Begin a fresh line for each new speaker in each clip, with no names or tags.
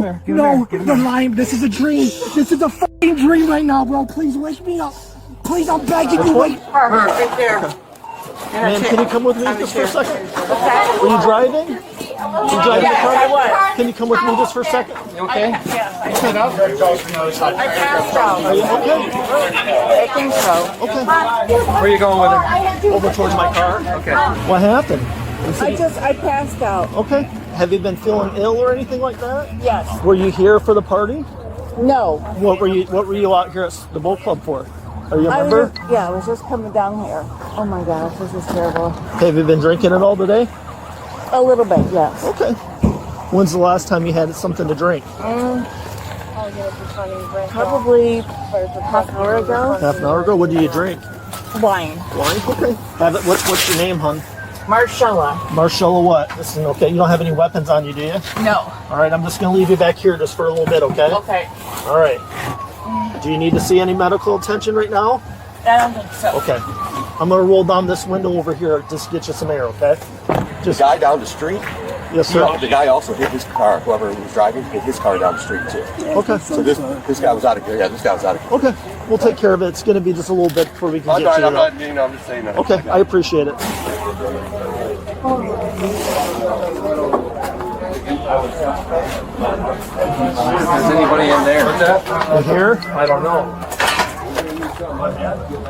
No, no, you're lying. This is a dream. This is a fucking dream right now, bro. Please wake me up. Please, I'm begging you. Wait.
Right there.
Ma'am, can you come with me just for a second? Are you driving? You driving the car? Can you come with me just for a second?
You okay?
Yeah, sit up.
I passed out.
Are you okay?
I think so.
Okay.
Where are you going with her?
Over towards my car.
Okay.
What happened?
I passed out.
Okay. Have you been feeling ill or anything like that?
Yes.
Were you here for the party?
No.
What were you out here at the boat club for? Are you a member?
I was just coming down here. Oh my gosh, this is terrible.
Have you been drinking it all today?
A little bit, yes.
Okay. When's the last time you had something to drink?
Probably half an hour ago.
Half an hour ago. What do you drink?
Wine.
Wine? Okay. Have it. What's your name, hon?
Marcella.
Marcella what? Listen, okay. You don't have any weapons on you, do you?
No.
All right. I'm just going to leave you back here just for a little bit, okay?
Okay.
All right. Do you need to see any medical attention right now?
I don't think so.
Okay. I'm going to roll down this window over here just to get you some air, okay?
The guy down the street,
Yes, sir.
the guy also hit his car. Whoever was driving hit his car down the street too.
Okay.
So this guy was out of here. Yeah, this guy was out of here.
Okay. We'll take care of it. It's going to be just a little bit before we can
I'm
get you.
I'm just saying that.
Okay. I appreciate it.
Is anybody in there? What's that?
In here?
I don't know.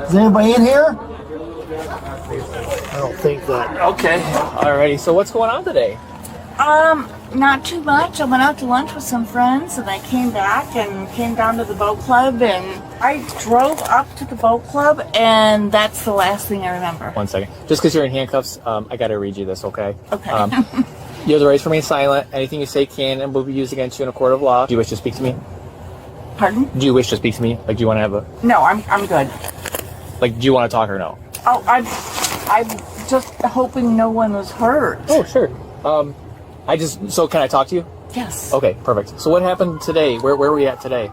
Is anybody in here? I don't think that.
Okay. Alrighty. So what's going on today?
Not too much. I went out to lunch with some friends and I came back and came down to the boat club and I drove up to the boat club and that's the last thing I remember.
1 second. Just because you're in handcuffs, I got to read you this, okay?
Okay.
You have the right to remain silent. Anything you say can and will be used against you in a court of law. Do you wish to speak to me?
Pardon?
Do you wish to speak to me? Like, do you want to have a...
No, I'm good.
Like, do you want to talk or no?
Oh, I'm just hoping no one was hurt.
Oh, sure. So can I talk to you?
Yes.
Okay, perfect. So what happened today? Where were we at today?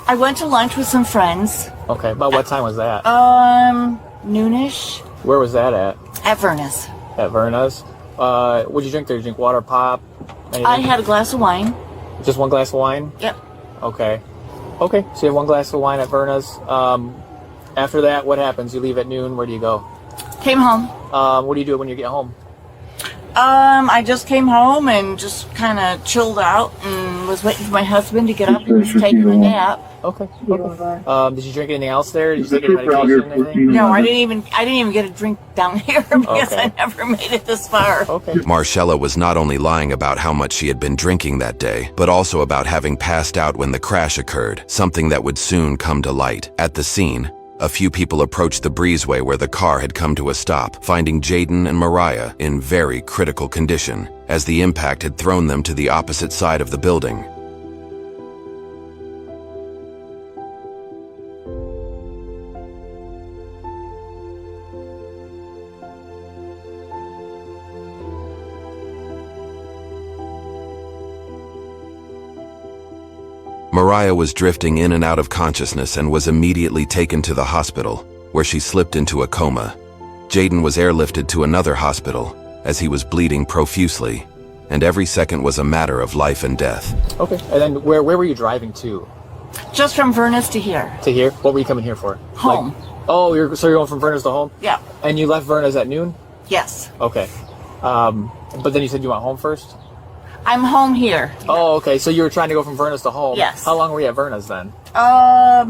I went to lunch with some friends.
Okay, about what time was that?
Noonish
Where was that at?
at Vernus.
At Verna's? What'd you drink there? Did you drink water, pop? Anything?
I had a glass of wine.
Just one glass of wine?
Yep.
Okay. Okay, so you have one glass of wine at Verna's. After that, what happens? You leave at noon. Where do you go?
Came home.
What do you do when you get home?
I just came home and just kind of chilled out and was waiting for my husband to get up. He was taking a nap.
Okay. Did you drink anything else there? Did you take any medication or anything?
No, I didn't even get a drink down here because
Okay.
I never made it this far.
Okay.
Marcella was not only lying about how much she had been drinking that day, but also about having passed out when the crash occurred, something that would soon come to light. At the scene, a few people approached the breezeway where the car had come to a stop, finding Jaden and Mariah in very critical condition, as the impact had thrown them to the opposite side of the building. Mariah was drifting in and out of consciousness and was immediately taken to the hospital, where she slipped into a coma. Jaden was airlifted to another hospital, as he was bleeding profusely, and every second was a matter of life and death.
Okay. And then where were you driving to?
Just from Vernus to here.
To here? What were you coming here for?
Home.
You're going from Verna's to home?
Yeah.
And you left Verna's at noon?
Yes.
Okay. But then you said you went home first?
I'm home here.
Oh, okay. So you were trying to go from Verna's to home?
Yes.
How long were you at Verna's then?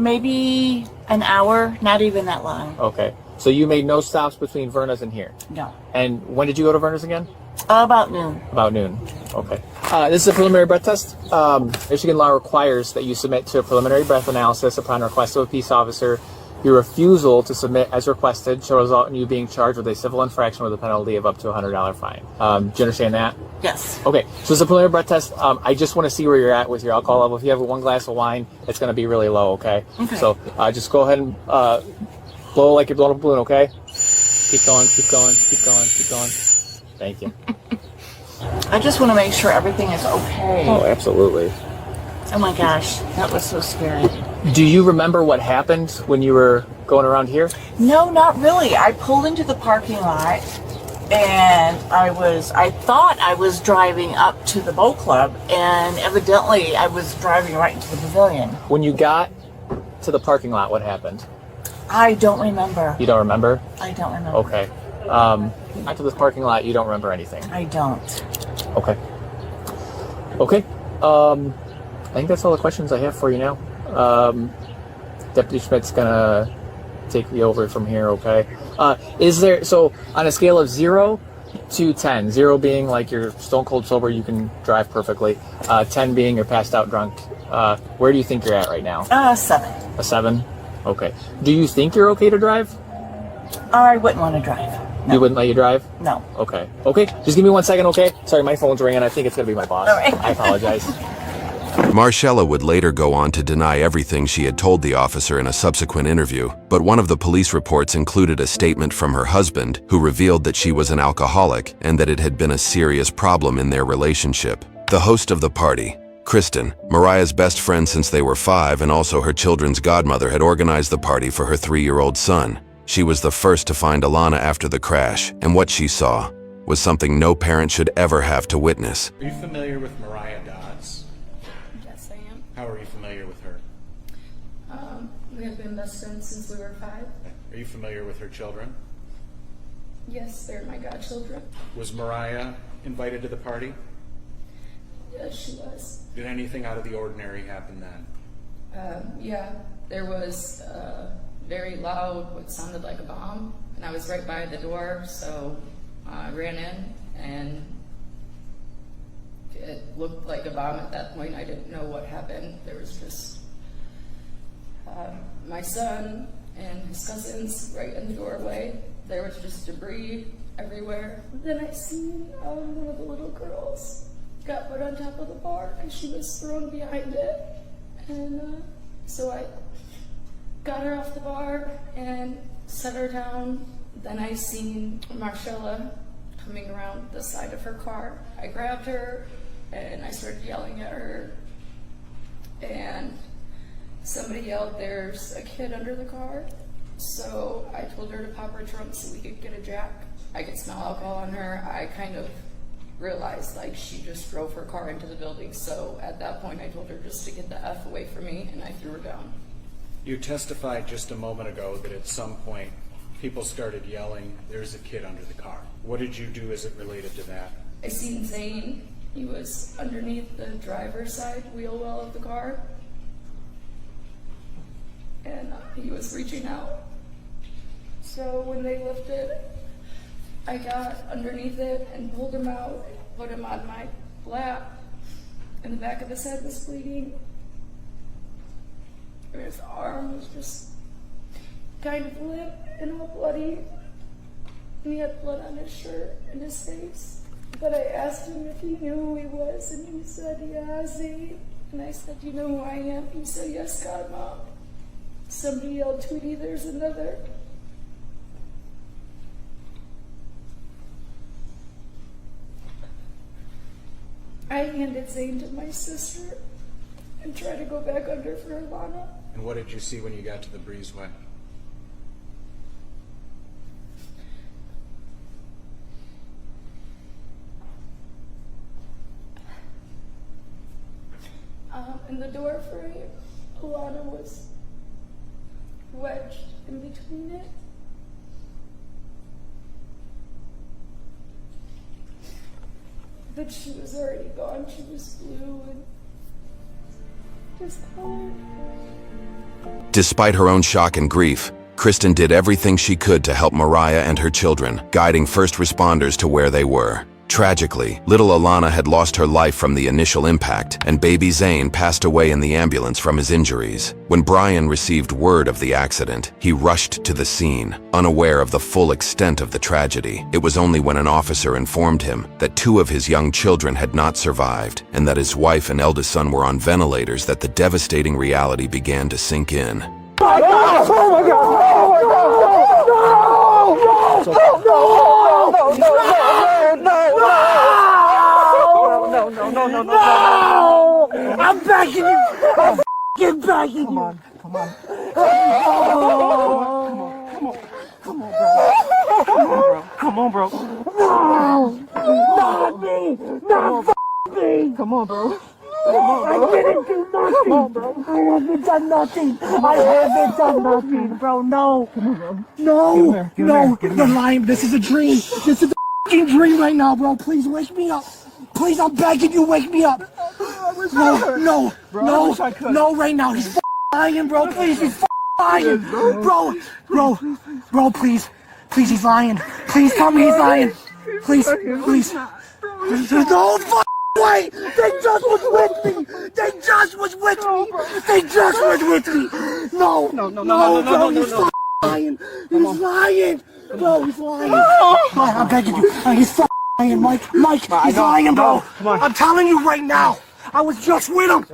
Maybe an hour. Not even that long.
Okay. So you made no stops between Verna's and here?
No.
And when did you go to Verna's again?
About noon.
About noon. Okay. This is a preliminary breath test. Michigan law requires that you submit to a preliminary breath analysis upon request of a peace officer. Your refusal to submit as requested shall result in you being charged with a civil infraction with a penalty of up to a $100 fine. Do you understand that?
Yes.
Okay, so it's a preliminary breath test. I just want to see where you're at with your alcohol level. If you have one glass of wine, it's going to be really low, okay?
Okay.
So just go ahead and blow like you're blowing up a balloon, okay? Keep going, keep going, keep going, keep going. Thank you.
I just want to make sure everything is okay.
Oh, absolutely.
Oh my gosh, that was so scary.
Do you remember what happened when you were going around here?
No, not really. I pulled into the parking lot and I thought I was driving up to the boat club, and evidently I was driving right into the pavilion.
When you got to the parking lot, what happened?
I don't remember.
You don't remember?
I don't remember.
Okay. After this parking lot, you don't remember anything?
I don't.
Okay. Okay. I think that's all the questions I have for you now. Deputy Schmidt's gonna take me over from here, okay? Is there, so on a scale of 0 to 10, 0 being like you're stone cold sober, you can drive perfectly, 10 being you're passed out drunk, where do you think you're at right now?
7.
A 7? Okay. Do you think you're okay to drive?
I wouldn't want to drive. No.
You wouldn't let you drive?
No.
Okay. Okay, just give me 1 second, okay? Sorry, my phone's ringing. I think it's gonna be my boss.
All right.
I apologize.
Marcella would later go on to deny everything she had told the officer in a subsequent interview, but one of the police reports included a statement from her husband who revealed that she was an alcoholic and that it had been a serious problem in their relationship. The host of the party, Kristen, Mariah's best friend since they were 5 and also her children's godmother, had organized the party for her 3-year-old son. She was the first to find Alana after the crash, and what she saw was something no parent should ever have to witness.
Are you familiar with Mariah Dodds?
Yes, I am.
How are you familiar with her?
We have been best friends since we were 5.
Are you familiar with her children?
Yes, they're my godchildren.
Was Mariah invited to the party?
Yes, she was.
Did anything out of the ordinary happen then?
Yeah, there was very loud, what sounded like a bomb, and I was right by the door, so I ran in, and it looked like a bomb at that point. I didn't know what happened. There was just my son and his cousins right in the doorway. There was just debris everywhere. Then I seen one of the little girls got put on top of the bar because she was thrown behind it. And so I got her off the bar and set her down. Then I seen Marcella coming around the side of her car. I grabbed her and I started yelling at her. And somebody yelled, "There's a kid under the car." So I told her to pop her trunk so we could get a jack. I could smell alcohol on her. I kind of realized like she just drove her car into the building. So at that point I told her just to get the F away from me, and I threw her down.
You testified just a moment ago that at some point people started yelling, "There's a kid under the car." What did you do as it related to that?
I seen Zane. He was underneath the driver's side wheel well of the car. And he was reaching out. So when they lifted, I got underneath it and pulled him out, put him on my lap, and the back of his head was bleeding. And his arm was just kind of limp and all bloody. And he had blood on his shirt and his face. But I asked him if he knew who he was, and he said, "Yeah, Zane." And I said, "You know who I am?" He said, "Yes, God, Mom." Somebody yelled, "Tweety, there's another." I handed Zane to my sister and tried to go back under for Alana.
And what did you see when you got to the breezeway?
In the door frame, Alana was wedged in between it. But she was already gone. She was blue and discolored.
Despite her own shock and grief, Kristen did everything she could to help Mariah and her children, guiding first responders to where they were. Tragically, little Alana had lost her life from the initial impact, and baby Zane passed away in the ambulance from his injuries. When Brian received word of the accident, he rushed to the scene, unaware of the full extent of the tragedy. It was only when an officer informed him that 2 of his young children had not survived, and that his wife and eldest son were on ventilators, that the devastating reality began to sink in.
Oh my God! Oh my God! No! No! No! No! No! No! I'm begging you! I'm f***ing begging you! Come on. Come on, bro. Come on, bro. Come on, bro. No! Not me! Not me!
Come on, bro.
I didn't do nothing! Come on, bro. I haven't done nothing! I haven't done nothing, bro! No! No! No! You're lying! This is a dream! This is a fucking dream right now, bro! Please wake me up! Please, I'm begging you, wake me up! No! No, right now! He's lying, bro! Please, he's lying! Bro, please! Please, he's lying! Please tell me he's lying! Please! There's no way! They just was with me! No, bro, he's lying! He's lying! Bro, he's lying! I'm begging you, he's lying, Mike, he's lying, bro! I'm telling you right now! I was just with him!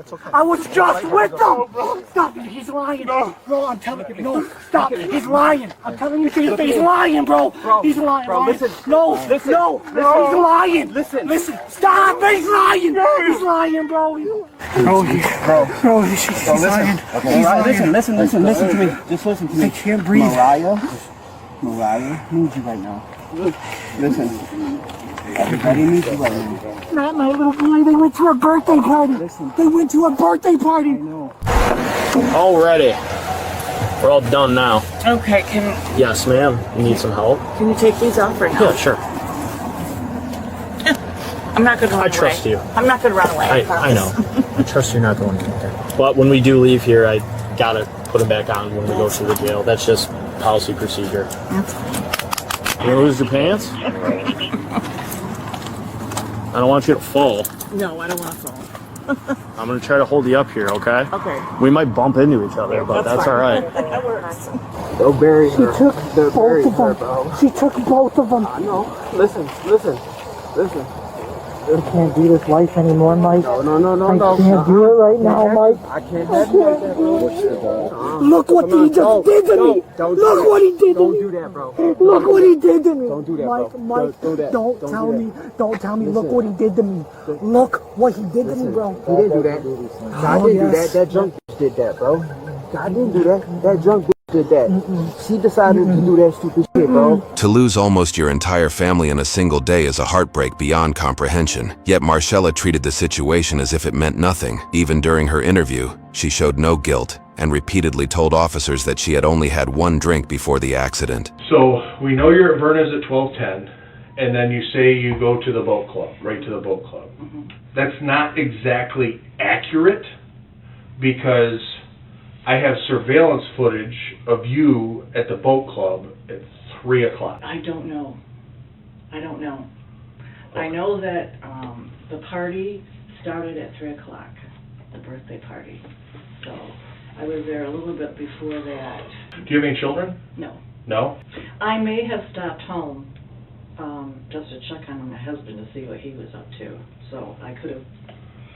Stop it, he's lying! Bro, I'm telling you, no, stop, he's lying! I'm telling you to your face, he's lying, bro! He's lying, bro, listen! No, he's lying! Listen, stop, he's lying! He's lying, bro! Bro, he's lying!
Okay, listen to me. Just listen to me.
I can't breathe.
Mariah needs you right now. Listen. Everybody needs you right now.
Not my little boy, they went to a birthday party! They went to a birthday party!
All ready. We're all done now.
Okay,
Yes, ma'am. You need some help?
can you take these off right now?
Yeah, sure.
I'm not gonna run away.
I trust you.
I'm not gonna run away.
I know. I trust you're not going anywhere. But when we do leave here, I gotta put them back on when we go to the jail. That's just policy procedure. You gonna lose your pants? I don't want you to fall.
No, I don't want to fall.
I'm gonna try to hold you up here, okay?
Okay.
We might bump into each other, but that's all right.
That works.
They'll bury her.
She took
They'll bury
both
her,
of
bro.
them. She took both of them.
I know. Listen.
I can't do this life anymore, Mike.
No.
I can't do it right now, Mike.
I can't have you like that, bro.
Look what he just did to me. Look what he did to
Don't
me.
do that, bro.
Look what he did to me.
Don't do that,
Mike,
bro.
Mike,
Don't do that.
don't
Don't
tell
do
me. Don't tell me. Look what he did to me. Look what he did to me, bro.
He didn't do that. God didn't do that. That drunk bitch did that, bro. God didn't do that. That drunk bitch did that. She decided to do that stupid shit, bro.
To lose almost your entire family in a single day is a heartbreak beyond comprehension. Yet Marcella treated the situation as if it meant nothing. Even during her interview, she showed no guilt and repeatedly told officers that she had only had one drink before the accident.
So we know you're at Verna's at 12:10, and then you say you go to the boat club, right to the boat club. That's not exactly accurate, because I have surveillance footage of you at the boat club at 3 o'clock.
I don't know. I know that the party started at 3 o'clock, the birthday party. So I was there a little bit before that.
Do you have any children?
No.
No?
I may have stopped home just to check on my husband to see what he was up to. So I could have.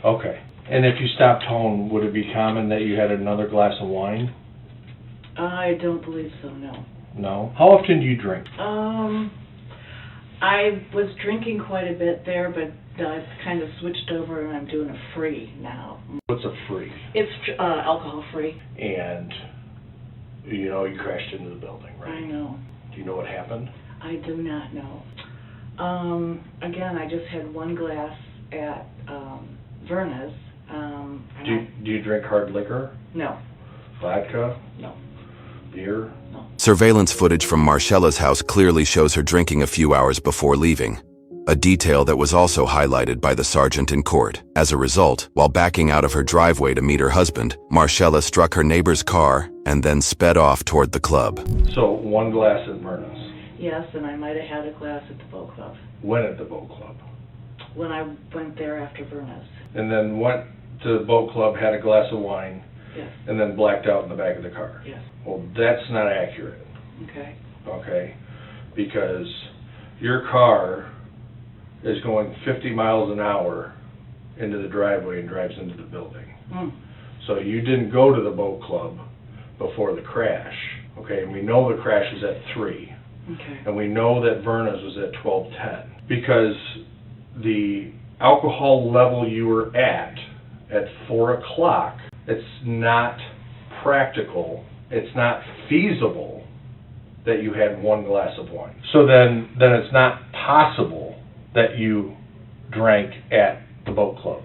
Okay. And if you stopped home, would it be common that you had another glass of wine?
I don't believe so, no.
No? How often do you drink?
I was drinking quite a bit there, but I've kind of switched over and I'm doing a free now.
What's a free?
It's alcohol free.
And you know you crashed into the building, right?
I know.
Do you know what happened?
I do not know. Again, I just had one glass at Verna's.
Do you drink hard liquor?
No.
Vodka?
No.
Beer?
No.
Surveillance footage from Marcella's house clearly shows her drinking a few hours before leaving, a detail that was also highlighted by the sergeant in court. As a result, while backing out of her driveway to meet her husband, Marcella struck her neighbor's car and then sped off toward the club.
So one glass at Verna's.
Yes, and I might have had a glass at the boat club.
When at the boat club?
When I went there after Verna's.
And then went to the boat club, had a glass of wine,
Yes.
and then blacked out in the back of the car.
Yes.
Well, that's not accurate,
Okay.
okay? Because your car is going 50 miles an hour into the driveway and drives into the building. So you didn't go to the boat club before the crash, okay? And we know the crash is at 3.
Okay.
And we know that Verna's was at 12:10. Because the alcohol level you were at 4 o'clock, it's not practical, it's not feasible that you had 1 glass of wine. So then it's not possible that you drank at the boat club,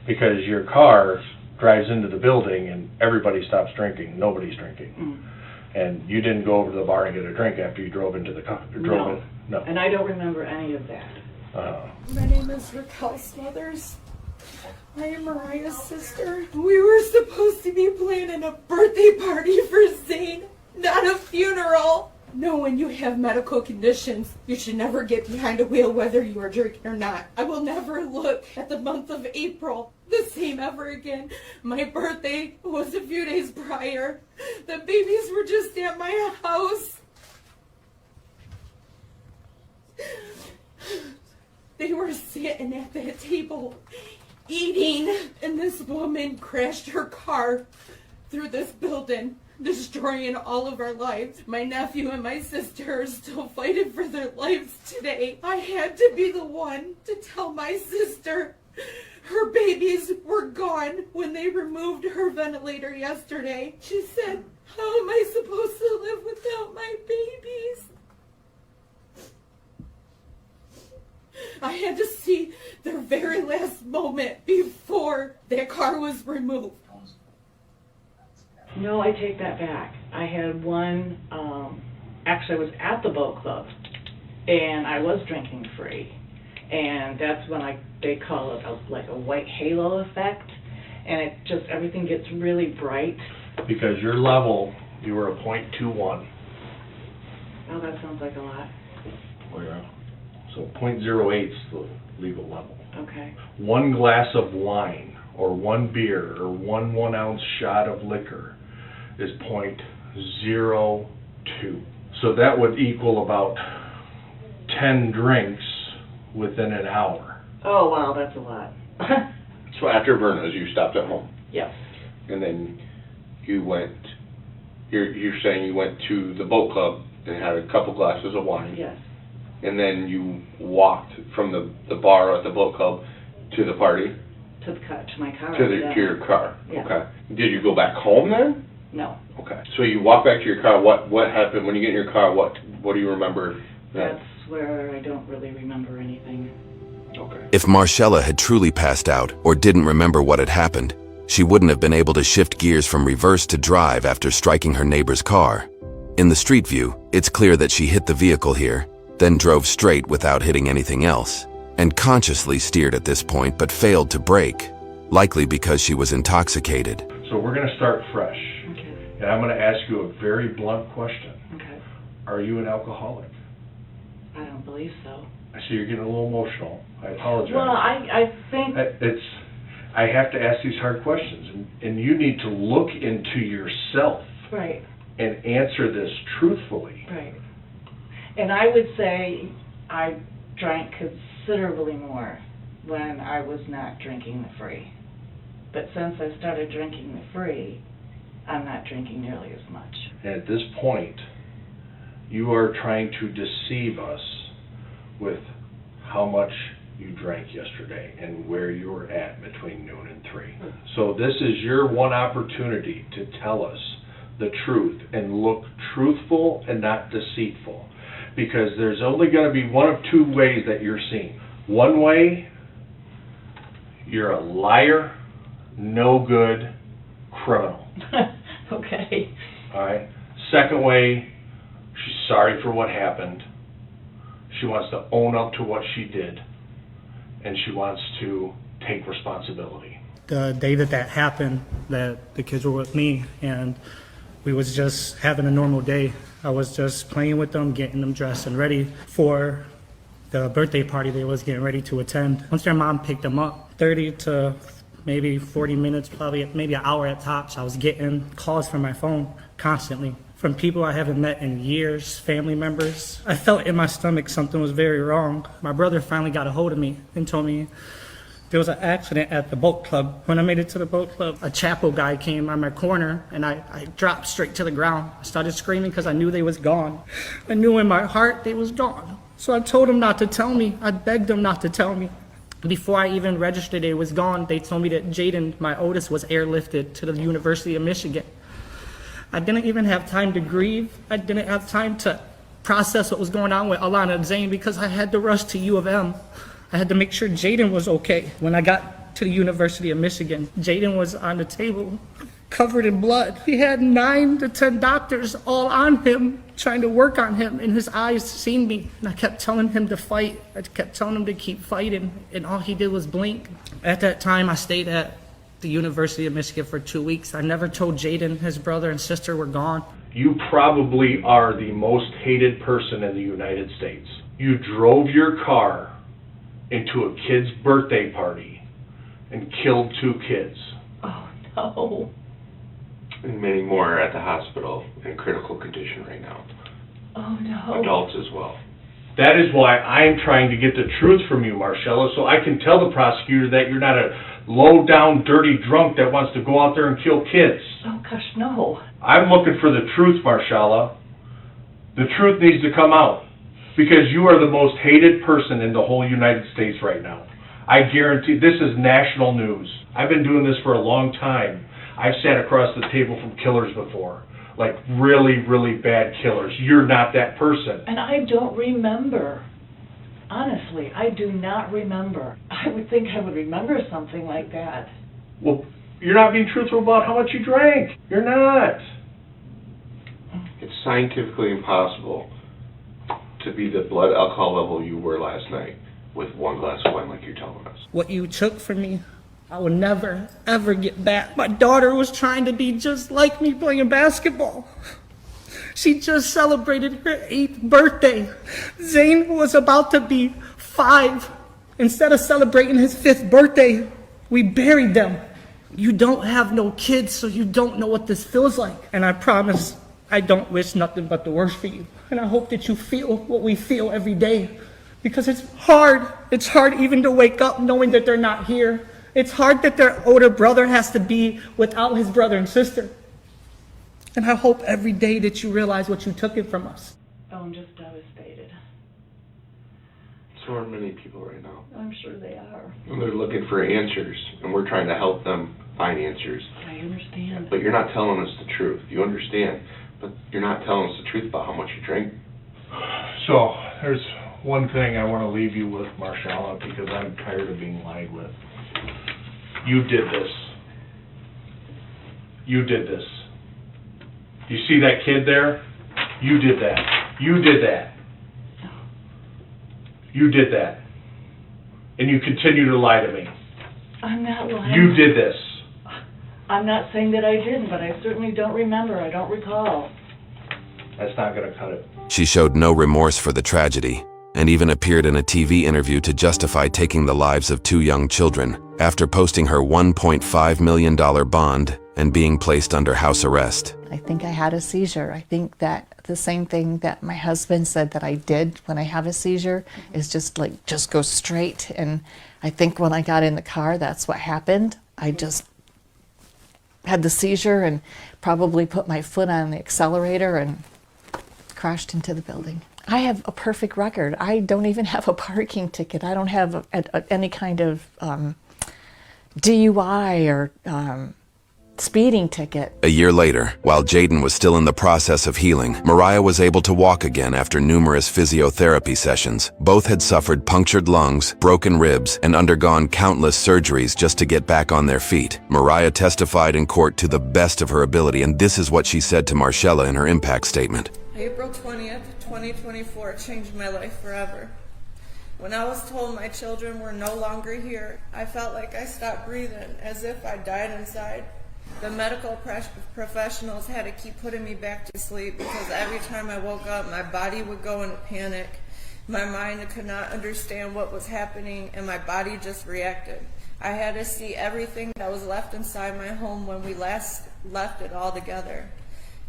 because your car drives into the building and everybody stops drinking. Nobody's drinking. And you didn't go over to the bar and get a drink after you drove into the car. No.
And I don't remember any of that.
My name is Raquel Smothers. I am Mariah's sister. We were supposed to be planning a birthday party for Zane, not a funeral. No, when you have medical conditions, you should never get behind a wheel whether you are drinking or not. I will never look at the month of April the same ever again. My birthday was a few days prior. The babies were just at my house. They were sitting at that table eating, and this woman crashed her car through this building, destroying all of our lives. My nephew and my sister are still fighting for their lives today. I had to be the one to tell my sister her babies were gone when they removed her ventilator yesterday. She said, "How am I supposed to live without my babies?" I had to see their very last moment before their car was removed.
No, I take that back. I had one, actually I was at the boat club, and I was drinking free. And that's when they call it like a white halo effect, and it just, everything gets really bright.
Because your level, you were a .21.
Oh, that sounds like a lot.
Oh, yeah. So .08 is the legal level.
Okay.
1 glass of wine, or 1 beer, or 1 1-ounce shot of liquor is .02. So that would equal about 10 drinks within an hour.
Oh, wow, that's a lot.
So after Verna's, you stopped at home,
Yes.
and then you went. You're saying you went to the boat club and had a couple glasses of wine.
Yes.
And then you walked from the bar at the boat club to the party?
To my car.
To
yeah.
your car?
Yeah.
Okay. Did you go back home then?
No.
Okay. So you walk back to your car. What happened when you get in your car? What do you remember then?
That's where I don't really remember anything.
Okay.
If Marcella had truly passed out or didn't remember what had happened, she wouldn't have been able to shift gears from reverse to drive after striking her neighbor's car. In the street view, it's clear that she hit the vehicle here, then drove straight without hitting anything else, and consciously steered at this point but failed to brake, likely because she was intoxicated.
So we're going to start fresh.
Okay.
And I'm going to ask you a very blunt question.
Okay.
Are you an alcoholic?
I don't believe so.
I see you're getting a little emotional. I apologize.
Well, I think...
I have to ask these hard questions, and you need to look into yourself
Right.
and answer this truthfully.
Right. And I would say I drank considerably more when I was not drinking the free. But since I started drinking the free, I'm not drinking nearly as much.
And at this point, you are trying to deceive us with how much you drank yesterday and where you were at between noon and 3. So this is your one opportunity to tell us the truth and look truthful and not deceitful. Because there's only going to be one of two ways that you're seen. One way, you're a liar, no good criminal.
Okay.
All right. Second way, she's sorry for what happened. She wants to own up to what she did, and she wants to take responsibility.
The day that happened, that the kids were with me, and we was just having a normal day. I was just playing with them, getting them dressed and ready for the birthday party they was getting ready to attend. Once their mom picked them up, 30 to maybe 40 minutes, probably maybe an hour at tops, I was getting calls from my phone constantly from people I haven't met in years, family members. I felt in my stomach something was very wrong. My brother finally got a hold of me and told me there was an accident at the boat club. When I made it to the boat club, a chapel guy came on my corner and I dropped straight to the ground. I started screaming because I knew they was gone. I knew in my heart they was gone. So I told him not to tell me. I begged him not to tell me. Before I even registered it was gone, they told me that Jaden, my oldest, was airlifted to the University of Michigan. I didn't even have time to grieve. I didn't have time to process what was going on with Alana and Zane because I had to rush to U of M. I had to make sure Jaden was okay. When I got to the University of Michigan, Jaden was on the table, covered in blood. He had 9 to 10 doctors all on him, trying to work on him, and his eyes seen me. And I kept telling him to fight. I kept telling him to keep fighting, and all he did was blink. At that time, I stayed at the University of Michigan for 2 weeks. I never told Jaden his brother and sister were gone.
You probably are the most hated person in the United States. You drove your car into a kid's birthday party and killed 2 kids.
Oh, no.
And many more are at the hospital in critical condition right now.
Oh, no.
Adults as well.
That is why I'm trying to get the truth from you, Marcella, so I can tell the prosecutor that you're not a low-down, dirty drunk that wants to go out there and kill kids.
Oh, gosh, no.
I'm looking for the truth, Marcella. The truth needs to come out, because you are the most hated person in the whole United States right now. I guarantee, this is national news. I've been doing this for a long time. I've sat across the table from killers before. Like really, really bad killers. You're not that person.
And I don't remember. Honestly, I do not remember. I would think I would remember something like that.
Well, you're not being truthful about how much you drank. You're not.
It's scientifically impossible to be the blood alcohol level you were last night with 1 glass of wine like you're telling us.
What you took from me, I will never, ever get back. My daughter was trying to be just like me playing basketball. She just celebrated her 8th birthday. Zane was about to be 5. Instead of celebrating his 5th birthday, we buried them. You don't have no kids, so you don't know what this feels like. And I promise I don't wish nothing but the worst for you. And I hope that you feel what we feel every day. Because it's hard. It's hard even to wake up knowing that they're not here. It's hard that their older brother has to be without his brother and sister. And I hope every day that you realize what you took it from us.
Oh, I'm just devastated.
So are many people right now.
I'm sure they are.
And they're looking for answers, and we're trying to help them find answers.
I understand.
But you're not telling us the truth. You understand, but you're not telling us the truth about how much you drink.
So, there's one thing I want to leave you with, Marcella, because I'm tired of being lied with. You did this. You did this. You see that kid there? You did that. You did that. You did that. And you continue to lie to me.
I'm not lying.
You did this.
I'm not saying that I didn't, but I certainly don't remember. I don't recall.
That's not going to cut it.
She showed no remorse for the tragedy, and even appeared in a TV interview to justify taking the lives of 2 young children after posting her $1.5 million bond and being placed under house arrest.
I think I had a seizure. I think that the same thing that my husband said that I did when I have a seizure is just go straight. And I think when I got in the car, that's what happened. I just had the seizure and probably put my foot on the accelerator and crashed into the building. I have a perfect record. I don't even have a parking ticket. I don't have any kind of DUI or speeding ticket.
A year later, while Jaden was still in the process of healing, Mariah was able to walk again after numerous physiotherapy sessions. Both had suffered punctured lungs, broken ribs, and undergone countless surgeries just to get back on their feet. Mariah testified in court to the best of her ability, and this is what she said to Marcella in her impact statement.
April 20th, 2024 changed my life forever. When I was told my children were no longer here, I felt like I stopped breathing, as if I died inside. The medical professionals had to keep putting me back to sleep because every time I woke up, my body would go into panic. My mind could not understand what was happening, and my body just reacted. I had to see everything that was left inside my home when we last left it all together.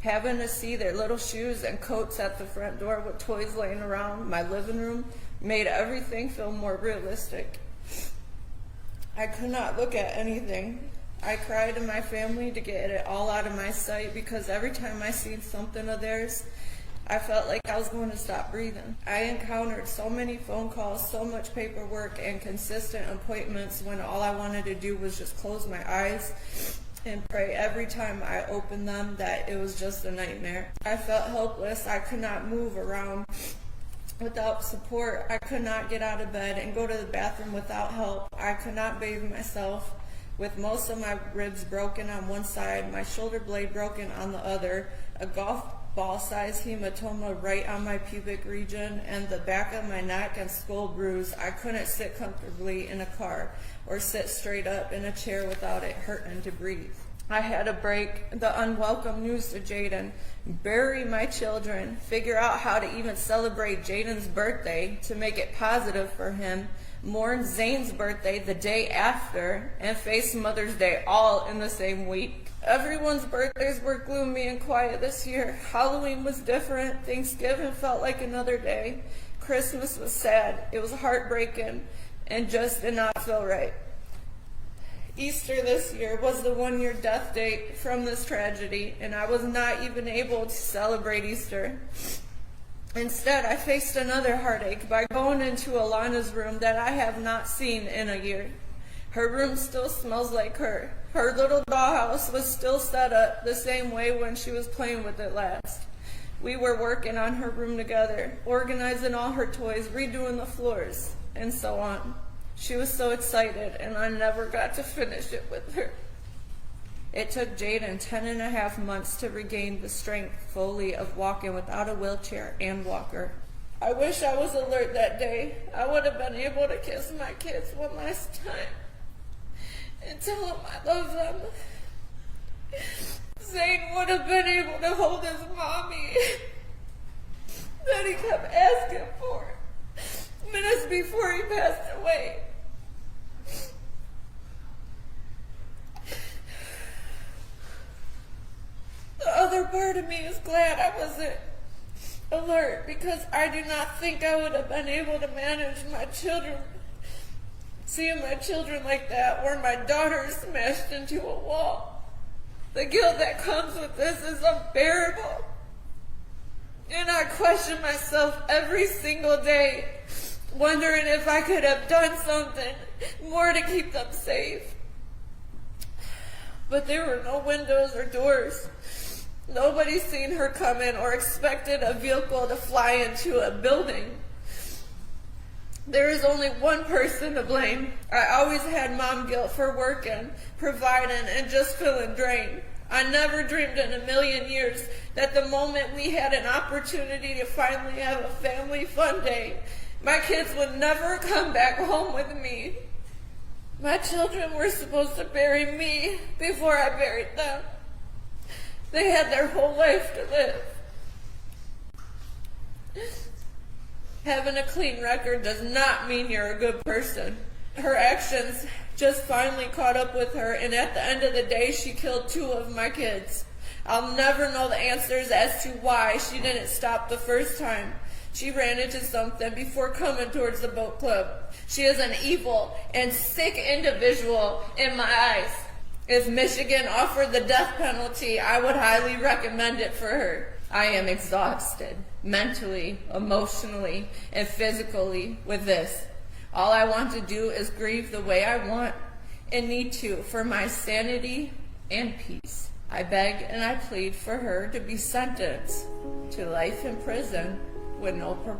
Having to see their little shoes and coats at the front door with toys laying around my living room made everything feel more realistic. I could not look at anything. I cried to my family to get it all out of my sight because every time I seen something of theirs, I felt like I was going to stop breathing. I encountered so many phone calls, so much paperwork, and consistent appointments when all I wanted to do was just close my eyes and pray every time I opened them that it was just a nightmare. I felt helpless. I could not move around without support. I could not get out of bed and go to the bathroom without help. I could not bathe myself, with most of my ribs broken on one side, my shoulder blade broken on the other, a golf ball-sized hematoma right on my pubic region, and the back of my neck and skull bruised. I couldn't sit comfortably in a car or sit straight up in a chair without it hurting to breathe. I had to break the unwelcome news to Jaden, bury my children, figure out how to even celebrate Jaden's birthday to make it positive for him, mourn Zane's birthday the day after, and face Mother's Day all in the same week. Everyone's birthdays were gloomy and quiet this year. Halloween was different. Thanksgiving felt like another day. Christmas was sad. It was heartbreaking and just did not feel right. Easter this year was the 1-year death date from this tragedy, and I was not even able to celebrate Easter. Instead, I faced another heartache by going into Alana's room that I have not seen in a year. Her room still smells like her. Her little dollhouse was still set up the same way when she was playing with it last. We were working on her room together, organizing all her toys, redoing the floors, and so on. She was so excited, and I never got to finish it with her. It took Jaden 10.5 months to regain the strength fully of walking without a wheelchair and walker. I wish I was alert that day. I would have been able to kiss my kids one last time and tell them I love them. Zane would have been able to hold his mommy that he kept asking for minutes before he passed away. The other part of me is glad I wasn't alert, because I do not think I would have been able to manage my children, seeing my children like that, or my daughter smashed into a wall. The guilt that comes with this is unbearable, and I question myself every single day, wondering if I could have done something more to keep them safe. But there were no windows or doors. Nobody seen her coming or expected a vehicle to fly into a building. There is only one person to blame. I always had mom guilt for working, providing, and just feeling drained. I never dreamed in a million years that the moment we had an opportunity to finally have a family fun day, my kids would never come back home with me. My children were supposed to bury me before I buried them. They had their whole life to live. Having a clean record does not mean you're a good person. Her actions just finally caught up with her, and at the end of the day, she killed 2 of my kids. I'll never know the answers as to why she didn't stop the first time she ran into something before coming towards the boat club. She is an evil and sick individual in my eyes. If Michigan offered the death penalty, I would highly recommend it for her. I am exhausted, mentally, emotionally, and physically with this. All I want to do is grieve the way I want and need to for my sanity and peace. I beg and I plead for her to be sentenced to life in prison with no parole.